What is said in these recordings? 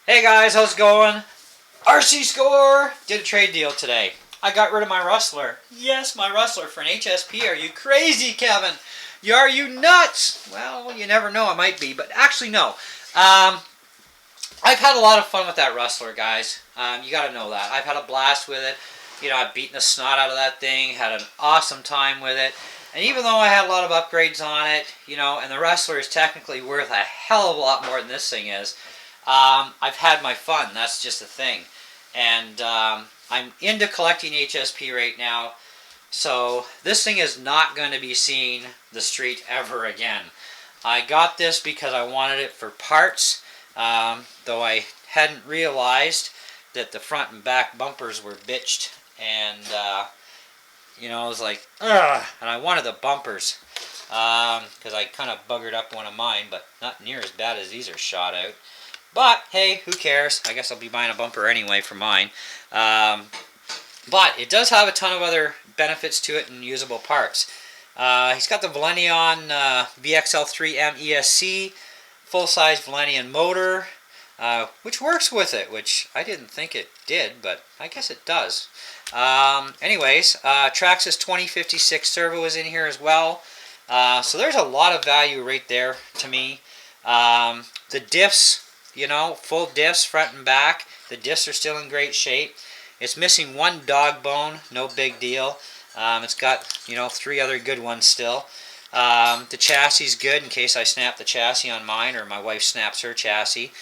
Hey guys, how's it going? RC Score did a trade deal today. I got rid of my Rustler. Yes, my Rustler for an HSP. Are you crazy, Kevin? Are you nuts? Well, you never know. I might be, but actually no. I've had a lot of fun with that Rustler, guys. You got to know that. I've had a blast with it. I've beaten the snot out of that thing. Had an awesome time with it. And even though I had a lot of upgrades on it, and the Rustler is technically worth a hell of a lot more than this thing is, I've had my fun. That's just the thing. And I'm into collecting HSP right now. So this thing is not going to be seeing the street ever again. I got this because I wanted it for parts, though I hadn't realized that the front and back bumpers were bitched. And, I was like, ugh, and I wanted the bumpers because I kind of buggered up one of mine, but not near as bad as these are shot out. But, hey, who cares? I guess I'll be buying a bumper anyway for mine. But it does have a ton of other benefits to it and usable parts. He's got the Valenion VXL3M ESC, full-size Valenion motor, which works with it, which I didn't think it did, but I guess it does. Anyways, Traxxas 2056 servo is in here as well. So there's a lot of value right there to me. The diffs, full diffs front and back. The diffs are still in great shape. It's missing one dog bone, no big deal. It's got, 3 other good ones still. The chassis is good in case I snap the chassis on mine or my wife snaps her chassis.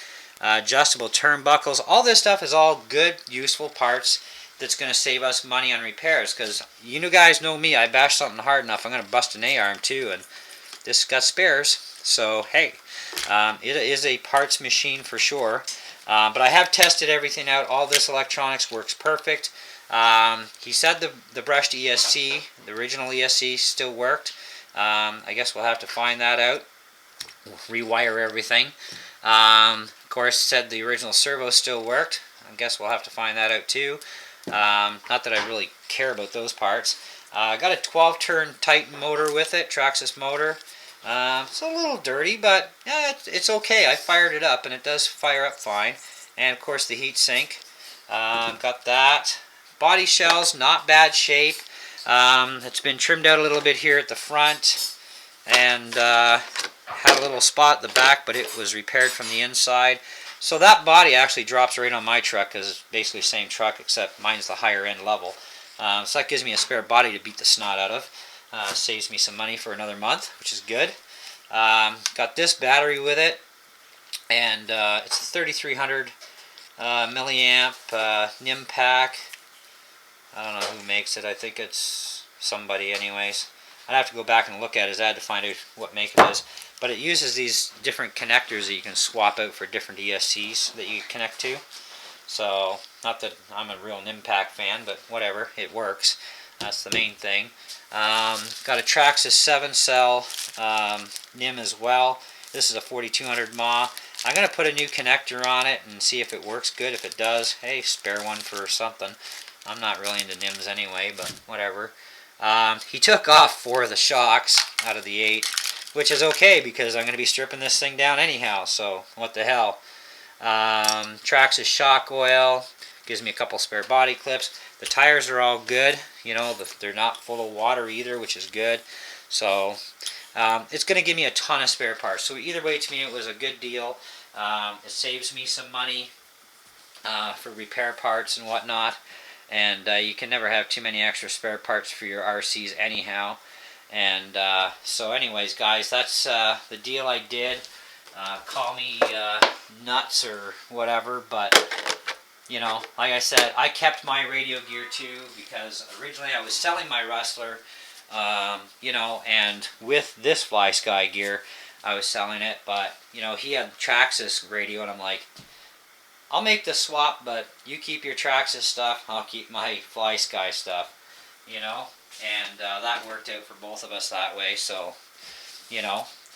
Adjustable turnbuckles. All this stuff is all good, useful parts that's going to save us money on repairs, because you guys know me, I bash something hard enough, I'm going to bust an A-arm too, and this got spares. So, hey, it is a parts machine for sure. But I have tested everything out. All this electronics works perfect. He said the brushed ESC, the original ESC, still worked. I guess we'll have to find that out. We'll rewire everything. Of course, said the original servo still worked. I guess we'll have to find that out too. Not that I really care about those parts. I got a 12-turn Titan motor with it, Traxxas motor. It's a little dirty, but it's okay. I fired it up, and it does fire up fine. And, of course, the heat sink. Got that. Body shells, not bad shape. It's been trimmed out a little bit here at the front. And had a little spot at the back, but it was repaired from the inside. So that body actually drops right on my truck, because it's basically the same truck, except mine's the higher end level. So that gives me a spare body to beat the snot out of. Saves me some money for another month, which is good. Got this battery with it, and it's a 3300 milliamp NIM pack. I don't know who makes it. I think it's somebody anyways. I'd have to go back and look at his ad to find out what make it is. But it uses these different connectors that you can swap out for different ESCs that you connect to. So, not that I'm a real NIM pack fan, but whatever, it works. That's the main thing. Got a Traxxas 7-cell NIM as well. This is a 4200 mAh. I'm going to put a new connector on it and see if it works good. If it does, hey, spare one for something. I'm not really into NIMs anyway, but whatever. He took off 4 of the shocks out of the 8, which is okay because I'm going to be stripping this thing down anyhow, so what the hell. Traxxas shock oil. Gives me a couple spare body clips. The tires are all good. They're not full of water either, which is good. So it's going to give me a ton of spare parts. So either way, to me, it was a good deal. It saves me some money for repair parts and whatnot. And you can never have too many extra spare parts for your RCs anyhow. And so anyways, guys, that's the deal I did. Call me nuts or whatever, but like I said, I kept my radio gear too, because originally I was selling my Rustler, and with this Fly Sky gear, I was selling it, but, he had Traxxas radio, and I'm like, I'll make the swap, but you keep your Traxxas stuff, I'll keep my Fly Sky stuff, and that worked out for both of us that way, so,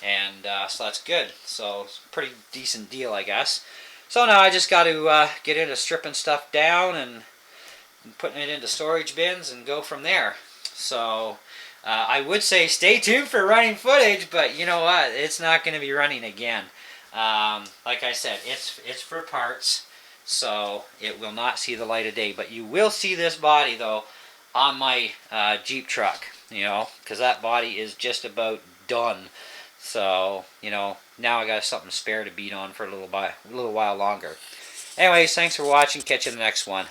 and so that's good. So it's a pretty decent deal, I guess. So now I just got to get into stripping stuff down and putting it into storage bins and go from there. So I would say stay tuned for running footage, but you know what? It's not going to be running again. Like I said, it's for parts, so it will not see the light of day. But you will see this body though on my Jeep truck, you know, because that body is just about done. So, you know, now I got something spare to beat on for a little while longer. Anyways, thanks for watching. Catch you in the next one.